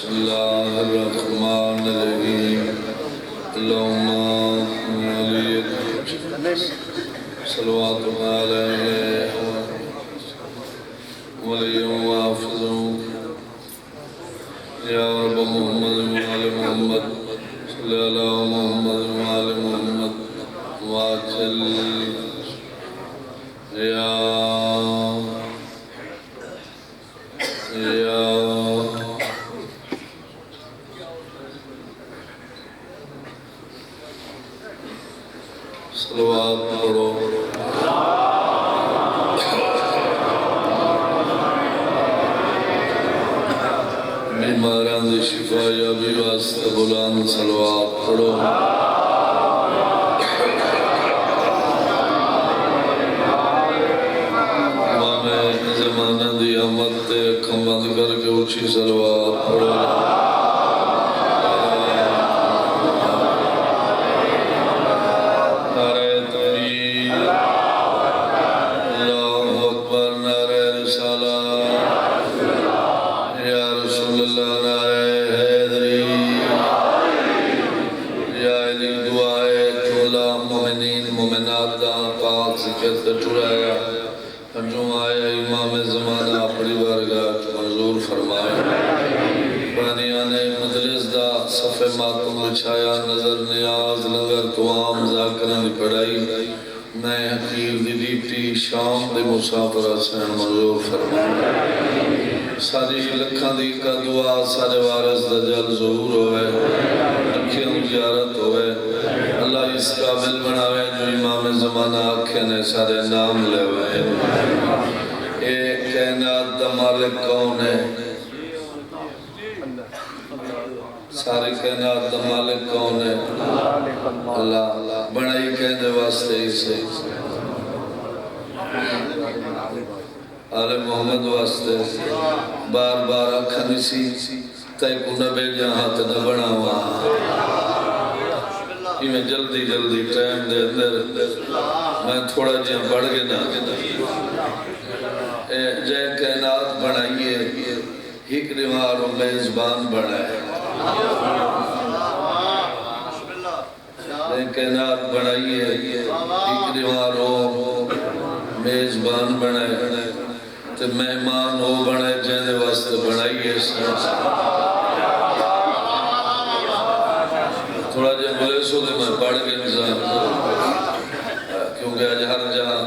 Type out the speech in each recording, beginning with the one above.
बिस्मिल्लाहिर्रहमानिर्रहीम अल्लाहुम्मा सल्लल्लाहु अलैहि वसल्लम या रब मुहम्मद व आले मुहम्मद सल्लल्लाहु मुहम्मद व आले मुहम्मद वाजल या सलवात पढ़ो बीमारां दी शिफा याबी वास्ते बुलंद सलवात पढ़ो मामे ज़माना दी आमद ते अखां बंद करके उच्ची सलवात पढ़ो छाया नजर नियाज लंगर तो आम जाकरां दी पढ़ाई मैं हकीर दी ड्यूटी शाम दे मुसाफिर हसन मंजूर फरमाए सारी लखां दी का दुआ सारे वारिस दा जल ज़हूर होवे अखियां ज़ियारत होवे अल्लाह इस काबिल बनावे जो इमाम ज़माना आखे ने सारे नाम लेवे ए कायनात दा मालिक कौन है सारी कायनात दा मालिक कौन है अल्लाह बनाई कहने वास्ते ही से आले मोहम्मद वास्ते बार बार आखनी सी तय को न भेजा हाथ न बनावा मैं जल्दी जल्दी टाइम दे अंदर मैं थोड़ा जिहा बढ़ गया ना जै कायनात बनाइए एक निवार मेजबान बनाए कायनात बनाइए एक निवार मेजबान बनाए तो मेहमान हो बने जिन्हें वास्ते बनाइए थोड़ा जिहा बोले सो तो मैं पढ़ के इंसान क्योंकि आज हर जहाँ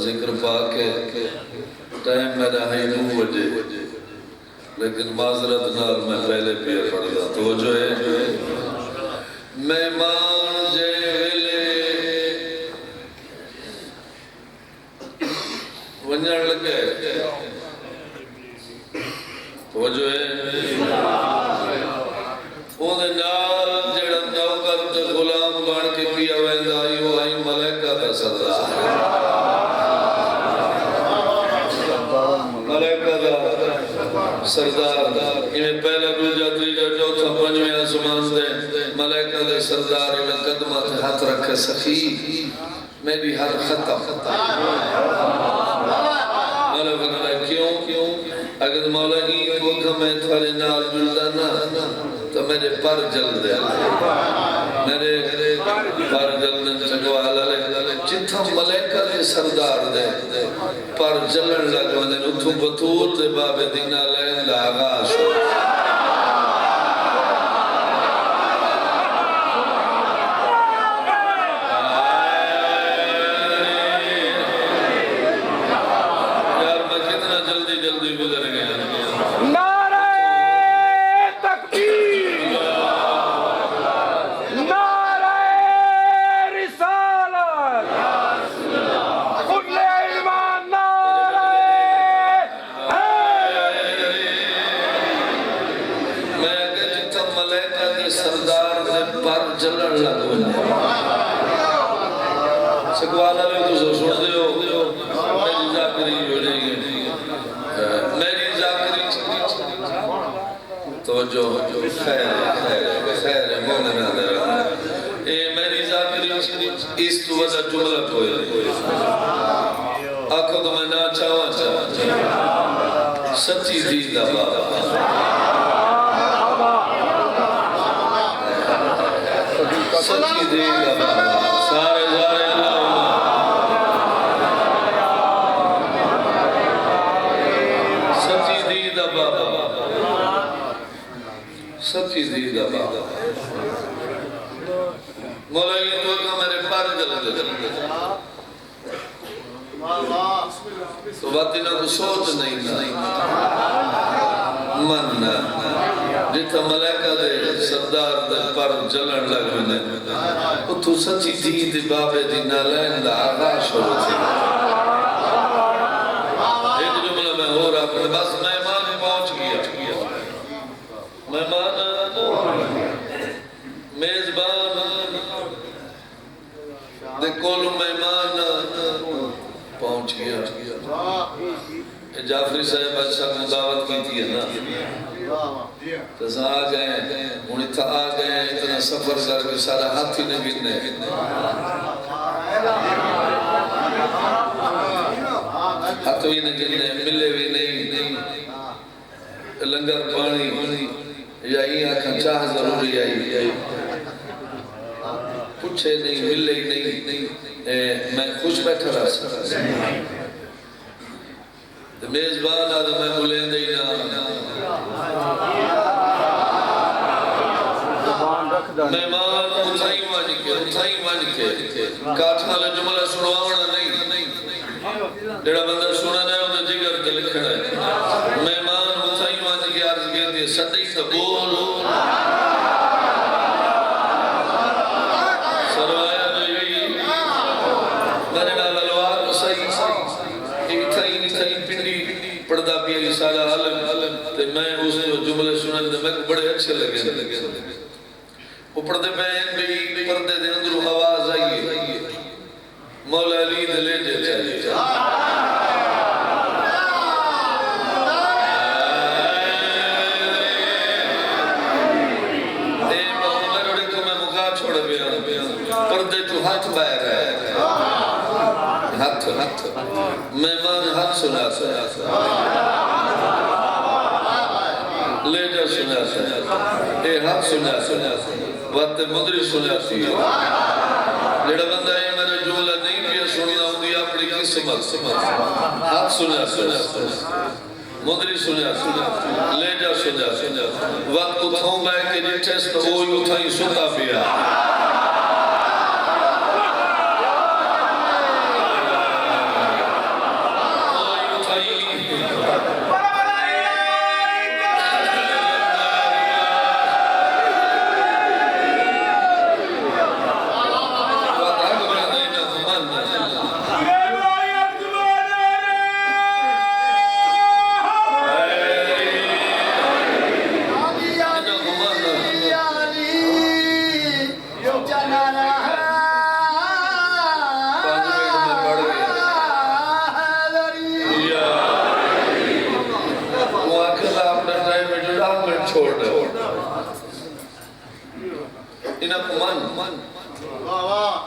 जिक्र पा के टाइम मेरा है 9 बजे लेकिन माजरत नाल मैं पहले पेड़ पढ़दा तो जो है मेहमान जे वेले वंजण लगे तो जो है ओदे नाल जेड़ा नौकर ते गुलाम बन के पिया वेंदा यो आई मलाइका दा सरदार मलाइका दा सरदार इन्हें पहला दूजा तीजा चौथा पंजवें आसमान से मलाइका दे सरदार इन्हें कदमा से हाथ रखे सखी मेरी हर खत्म मौला क्यों अगर मौला ही को मैं थोड़े नाल जुलदा ना तो मेरे पर जल दे मेरे पर जलने चगवाला ले जिथा मलाइका दे सरदार दे पर जलन लग वने उठू बतूल दे बाबे दीना ले आगाज यार मैं कितना जल्दी जल्दी गुजर गया नारे तकबीर नारे रिसालत सरदार ने पर जलन लग सकवाला में तो सुन दे हो मेरी जाकरी जुड़ेगी मेरी जाकरी तो जो खैर खैर मोहन दे ए मेरी जाकरी इस तो वजह जुमला कोई आखो तो मैं ना चाहवा सच्ची दी दा बाबा दी दा बाबा सारे सारे सच्ची दी दा बाबा सच्ची दी दा बाबा मौला ये तो मेरे पर जल तो बात इन्हें को सोच नहीं मन जिथा मलैका दे सरदार दे पर जलन लग ने उतो सच्ची दी दे बाबे दी नालैन दा आगाज शुरू थी एक जुमला में हो रहा है बस मेहमान पहुंच गया मेहमान मेजबान दे कोल मेहमान पहुंच गया जाफरी साहब अच्छा दावत की थी है ना तो आ गए हूँ इतना आ गए इतना सफर करके सारा हाथ ही नहीं गिरने हाथ भी नहीं गिरने मिले भी नहीं लंगर पानी या आखा चाह जरूरी आई पूछे नहीं मिले ही नहीं मैं खुश बैठा रहा मेजबान आदि मैं बोले नहीं ना मेहमान उठाई मान के काठा ले जुमला सुनावना नहीं जेड़ा बंदा सुनना है उन्हें जिगर के लिखना है मेहमान उठाई मान के अर्ज के दिए सदी से बोल सरवाया नहीं मेरे नाल अलवार सही इथाई पिंडी पड़दा पिया सारा हलन ते मैं उस जुमले सुनन ते मैं बड़े अच्छे लगे वो पड़दे पे भी पर्दे दे अंदर आवाज आई मौला अली दे ले जे चाहिए ए मोहम्मद रे को मैं मुका छोड़ गया पर्दे तो हाथ बाहर है हाथ मेहमान हाथ सुना ले जा सुना ए हाथ सुना बात मुद्री सुनाती है जेड़ा बंदा ये मेरा जुमला नहीं पिया सुनना उनकी अपनी किस्मत हाथ सुना मुद्री सुना ले जा सुना वक्त उठाऊं मैं कि जिठे तो वो उठाई सुता पिया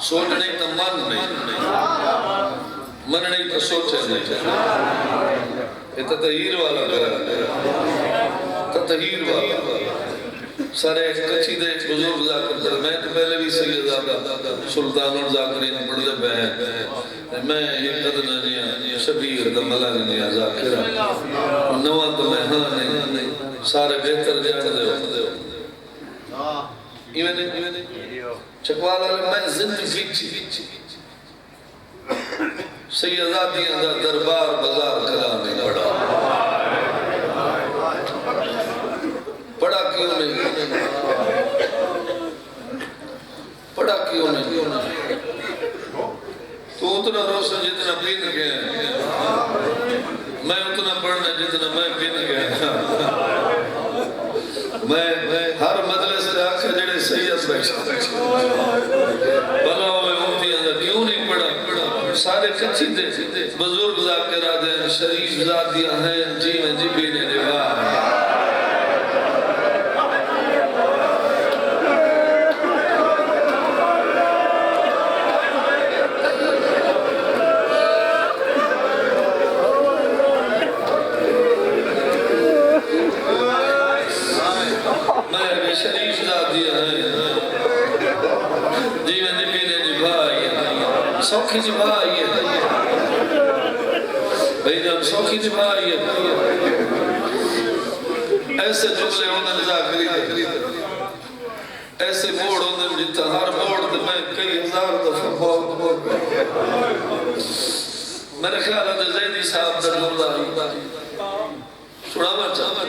सोचने तो मन नहीं मन नहीं तो सोचे नहीं ये तहीर वाला तहीर वाला सारे कच्ची दे बुजुर्ग जाकर मैं तो पहले भी सैयद सुल्तान और जाकरीन पढ़ते पे मैं ये कदर नहीं शबीर दा मला नहीं जाकिरा नवा तो मैं हां नहीं सारे बेहतर जान दे इवन चकवाल मैं जिंदगी सैयदादियां दा दरबार बाजार खड़ा नहीं पड़ा क्यों नहीं तू उतना रोशन जितना पीन गया मैं उतना पढ़ना जितना मैं पीन गया मैं हर मजलिस से आखिर जेड़े सैयद बैठे भला होवे मुफ्तियां दा क्यों नहीं पढ़ा सारे कच्ची दे बुजुर्ग ज़ाकिरा दे शरीफ ज़ातियां हैं जीवन जीबी ने निभा शरीफ ज़ातियां हैं जीवन सौखी निभा आई है भाई जान, सौखी निभा आई है। ऐसे जुमले उन्होंने जाकरी ऐसे मोड़ उन्होंने जितना हर मोड़ तो मैं कई हजार दफा बहुत मेरे ख्याल है ज़ैदी साहब दरगुल्ला सुनाना चाहता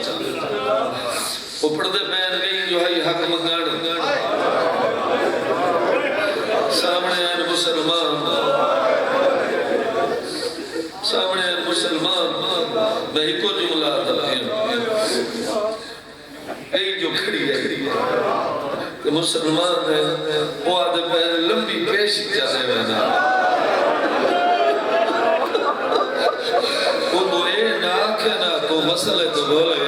वो पढ़ते पैन गई जो है हक मंगाण सामने आए मुसलमान मैं एक जुमला जो खड़ी है मुसलमान है वो आदे पैर लंबी पेश जाने वाला वो बोले ना के ना तो मसले तो बोल गए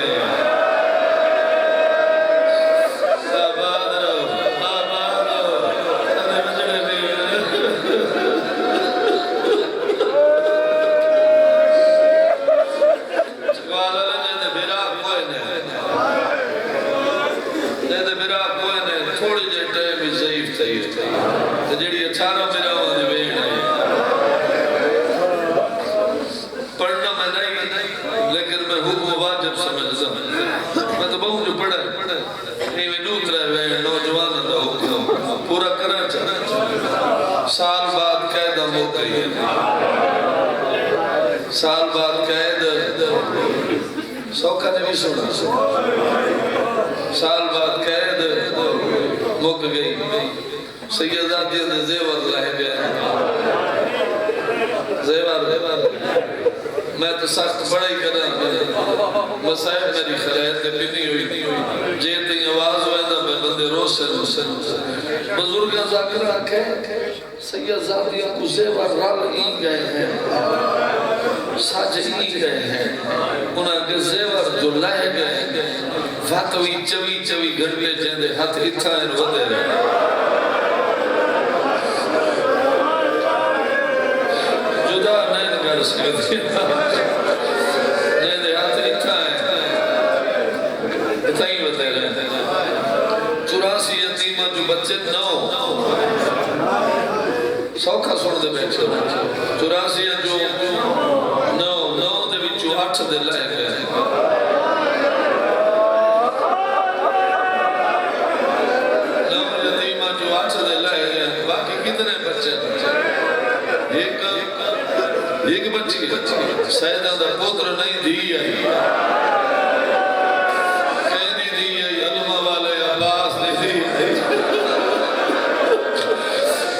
साल बाद कैद मुक गई है, साल बाद कैद सौखा ने भी सुना, साल बाद कैद मुक गई। सैयदादी ने जेवर रह गए, जेवर मैं तो सख्त बड़ा ही करा मसायब मेरी खैर के बिनी हुई जे ती आवाज होए ना बंदे रोशन बुजुर्ग जाकर रखे सैयदादियां को जेवर रल ही गए हैं, सज ही गए हैं, उनके जेवर जो लह गए वत भी 24 घंटे जेंदे हाथ इथा वधे जुदा नहीं कर सकते जेंदे हाथ इथा इथा ही वधे रहे। 84 यतीमा जो बच्चे 9 सौखा सुन दे बैठे 84 जो 9 दे विचों 8 दे लह गए। एक बच्ची सैदा दा पुत्र नहीं दी आई कहनी दी आई अलमा वाले अब्बास ने दी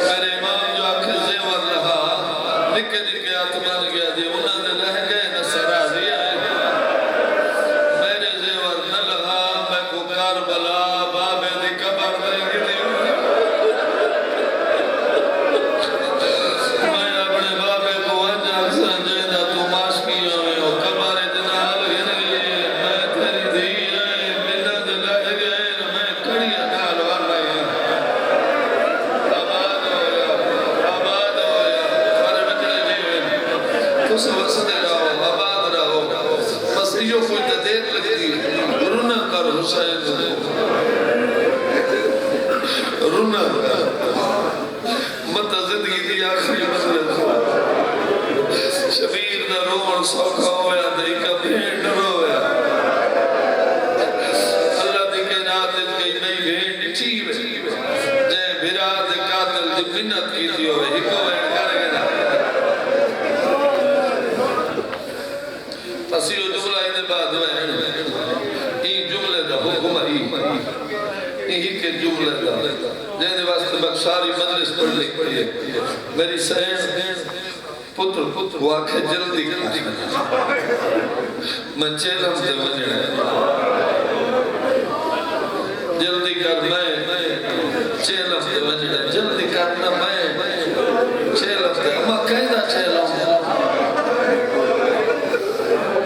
मेरे इमाम जो आखे जेवर रहा निके निके हाथ बन गया जी उन्होंने रह गए न सरा दिया मेरे जेवर न लगा मैं को करबला बाबे दी कब्र देगी शबीर दा रोण सौखा होया ते इक भेंट रोया अल्लाह दी कायनात विच कई नई भेंट ठी जे बिरा दे कातिल दी मिन्नत कीती होवे इको भेंट कर गया असी ओ जुमला इने बाद वहन ई जुमले दा हुक्म ई के जुमले दा जेदे वास्ते बख्शारी मजलिस पढ़ पड़ी है मेरी सैन पुत्र वो आखे जल्दी मैं चेलम से वजना जल्दी कर मैं चेलम से वजना जल्दी करना मैं चेलम से अम्मा कहना चेलम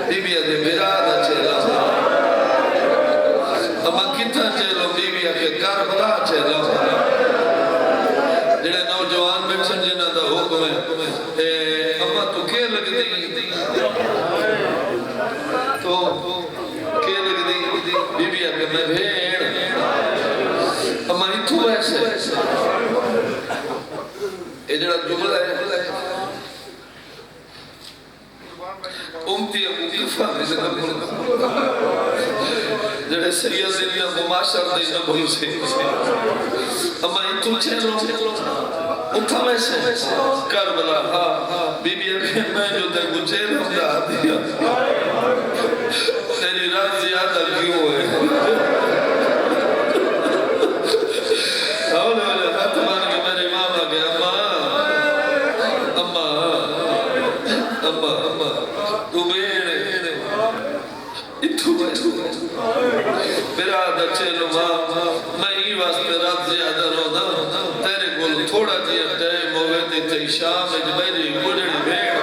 बीबिया दे बिराद चेलम अम्मा कितना चेलम बीबिया के करबला चेलम जेड़े नौजवान बैठन जिन्हां दा हुक्म है अम्मा तू के लगदी तो के लगदी बीबी आके मैं भेड़ अम्मा इथू ऐसे ये जेड़ा जुमला है मेरे सैयद ने मुमाशर दे न भूल से अम्मा तू चलो उठा वैसे करबला हां बीबी मैं जो ते गुजे रहा दिया तेरी रात ज्यादा क्यों है और हाथ मान के मेरे मामा के अम्मा अम्मा अम्मा अम्मा तू बेड़े इतु मेरा दचे लो मैं ही वास्ते रात ज्यादा रोदा तेरे को थोड़ा जिया टाइम होवे ते शाम में मेरी गुजड़ी भेड़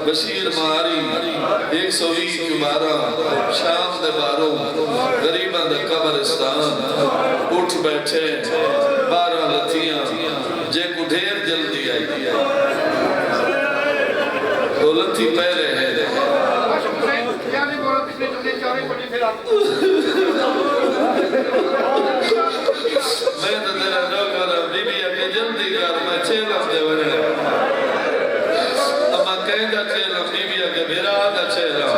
बशीर मारी 120 कुमारा शाम दे बारो गरीबां दा कब्रिस्तान उठ बैठे 12 लथियां जे को ढेर जल्दी आई तो लथी पहले है मैं तो तेरा डॉक्टर बीबी के जल्दी कर मैं चेला दे वरे कहता चलो बीबी के मेरा दा चलो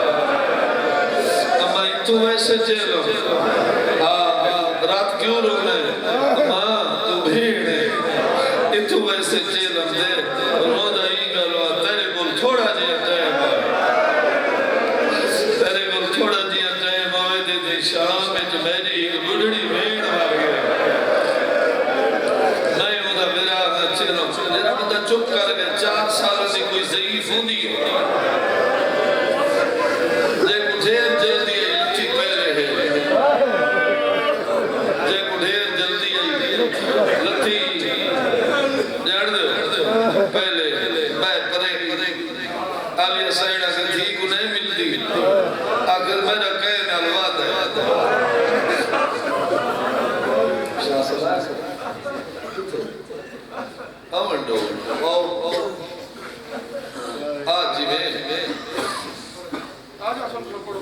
अम्मा तू वैसे चलो हां रात क्यों रो रहे अम्मा तू भीड़ है तू वैसे चलो दे रोदा ही गलो तेरे को थोड़ा जिया टाइम तेरे को थोड़ा जिया टाइम आवे दे शाम में मेरी बुढ़ड़ी भेड़ मार गई नहीं होता मेरा चलो मेरा बंदा चुप कर गया 4 साल से कोई ज़ईफ होंदी है जे को ढेर जल्दी लथी पहले है जे को ढेर जल्दी लथी जान दे पहले मैं परे आलिया साइडा से ठीक को नहीं मिलती अगर मेरा कह नाल वादा अमंडो आज में आज असम से पढ़ो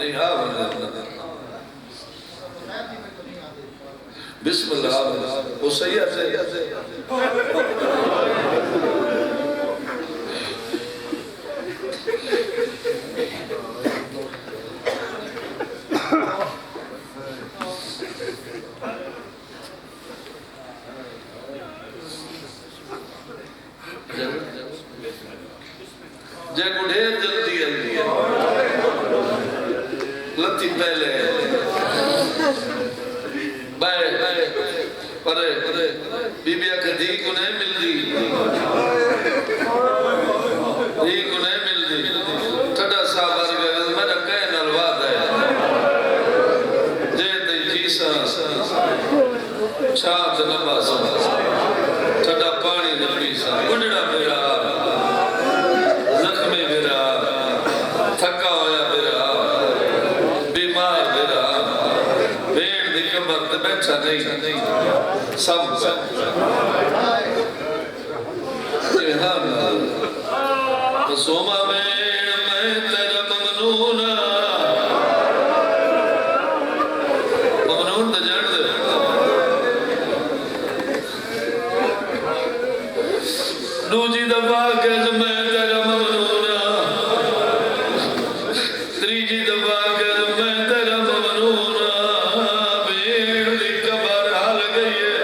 नहीं हां बिस्मिल्लाह वो सही है जे को ढेर जल्दी आती है लथी पहले परे बीबिया के धी को नहीं मिलती ठड़ा सा भर गया मेरा कह नलवाद है जे जी सा छात लंबा सा ठड़ा पानी न पी सा गुजड़ा मेरा जख्मी मेरा थका होया मेरा बीमार मेरा भेड़ दी कबर ते बैठा नहीं सब सोमा में मैं तेरा ममनून तो जान दे दूजी दफा के मैं तेरा ममनून तीजी दफा के मैं तेरा ममनून भेड़ दी कबर हाल गई है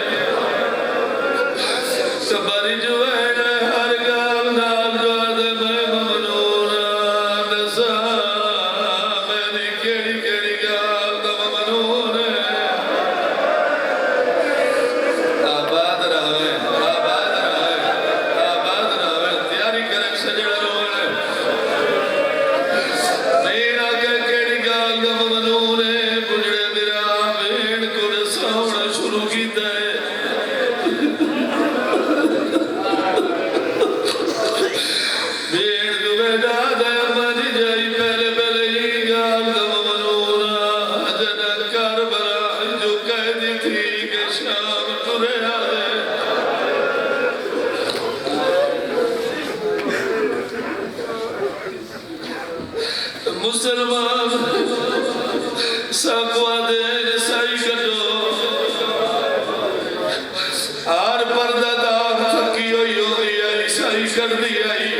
कबर जो है हर गाल नाल जो दे मैं ममनून दसा मेरी केड़ी केड़ी गाल दा ममनून आबाद रहे तैयारी करे सजड़ा रोए मेरा के केड़ी गाल दा ममनून बुढ़े मेरा भेड़ को रसावना शुरू कीता है भेड़ को बेटा दे मरी जाई पहले पहले ही गाल दा ममनून जना करबला जो कह दी थी कि शाम को तुरे आवे मुसलमान साकुआ दे साई कटो आर परदादार थकी हुई होती है साई कर दी आई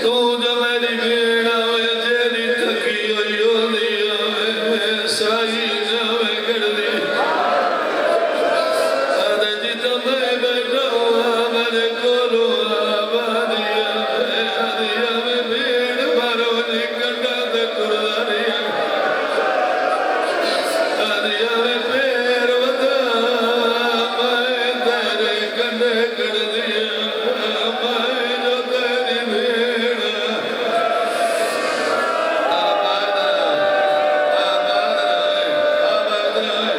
तू जो मेरी भेड़ आवे जेरी थकी हुई होती है साई जावे कर दी अरे जितना मैं बैठा हुआ मेरे कोलो आबादिया आदिया में भेड़ मारो निकटा दे कुर्दारिया आदिया में पैर बता मैं तेरे कंधे कर दिया मैं जो तेरी भेड़ आबाद रहे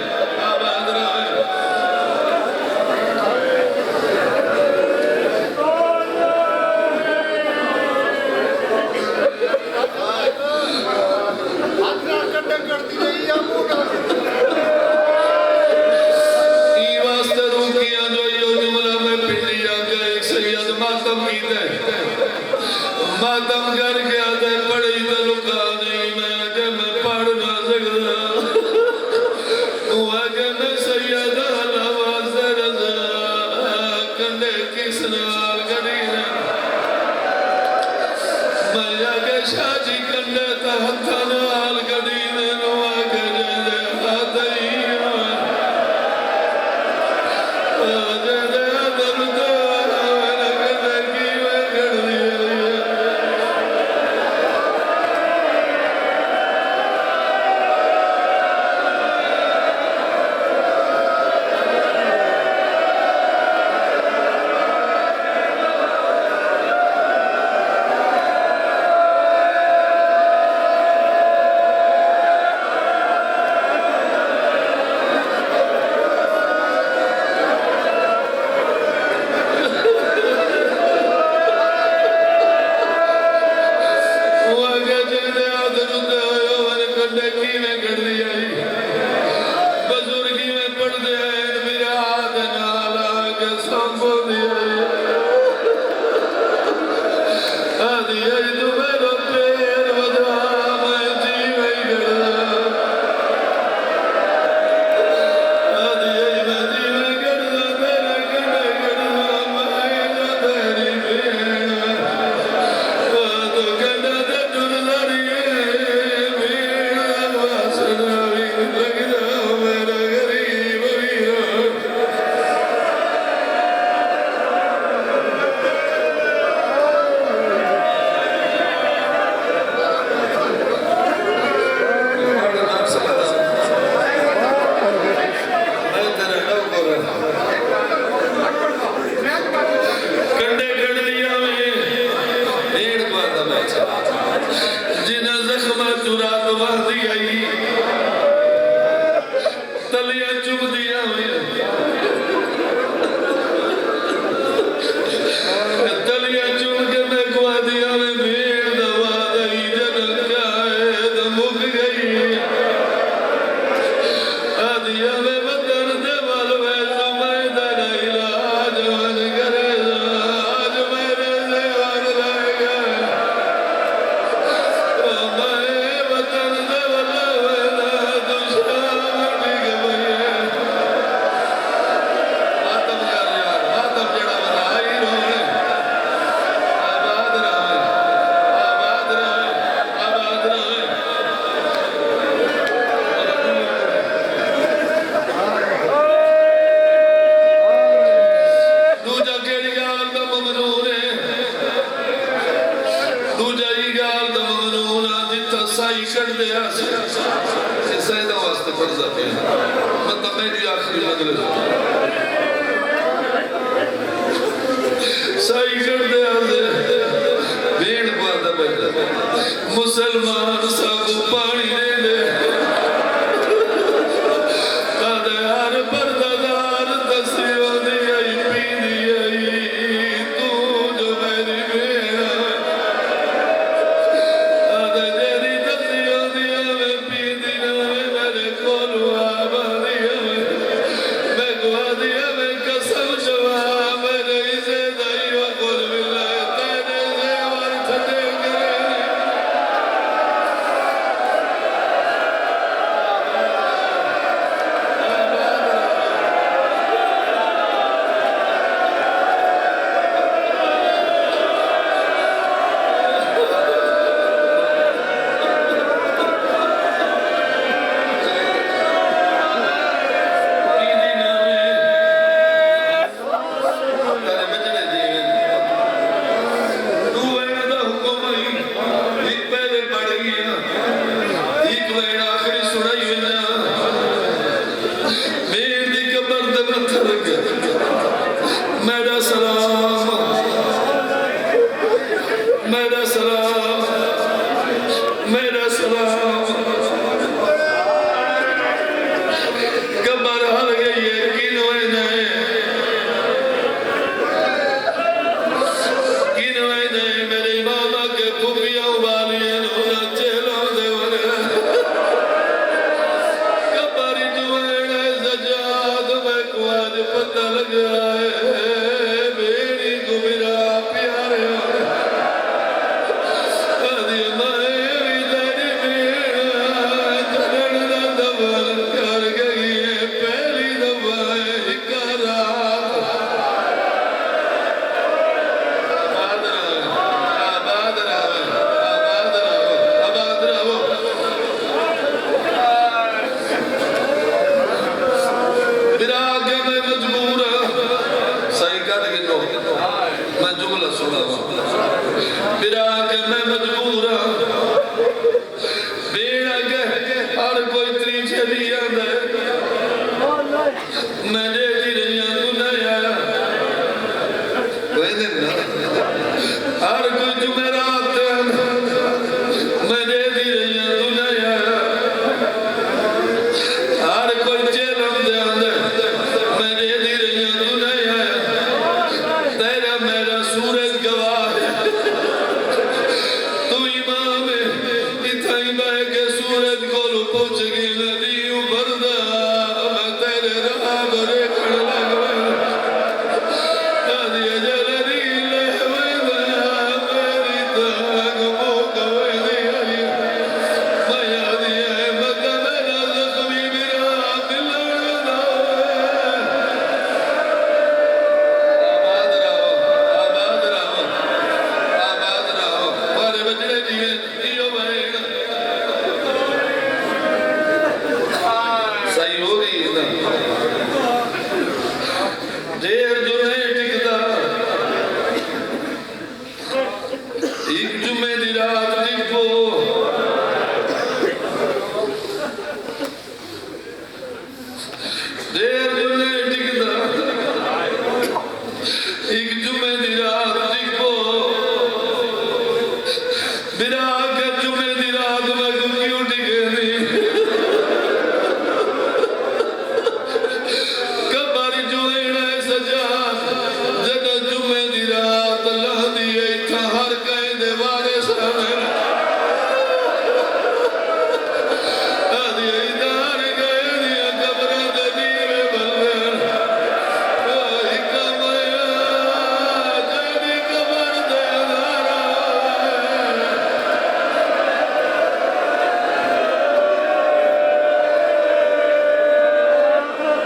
आबाद रहे ई वास्ते रुकिया जो यो जुमला में पिंडिया का एक सैयद मातम कीते मातम करके आते पढ़ी तो लुका नहीं मैं आगे मैं पढ़ ना सकता तू आगे मैं सैयद नवाज रजा कंधे किस नाल करी है मैं आगे शादी कंधे ता हत्था नाल करी ने नु आगे दे हाथ ही मुसलमान सब पानी दे दे तादार परदादार दसियो दी आई पी दी आई तू जो मेरी बेड़ा तादा जेरी दसियो दी आई पी दी ना मेरे कोलू आबादी मैं आज पता लगा है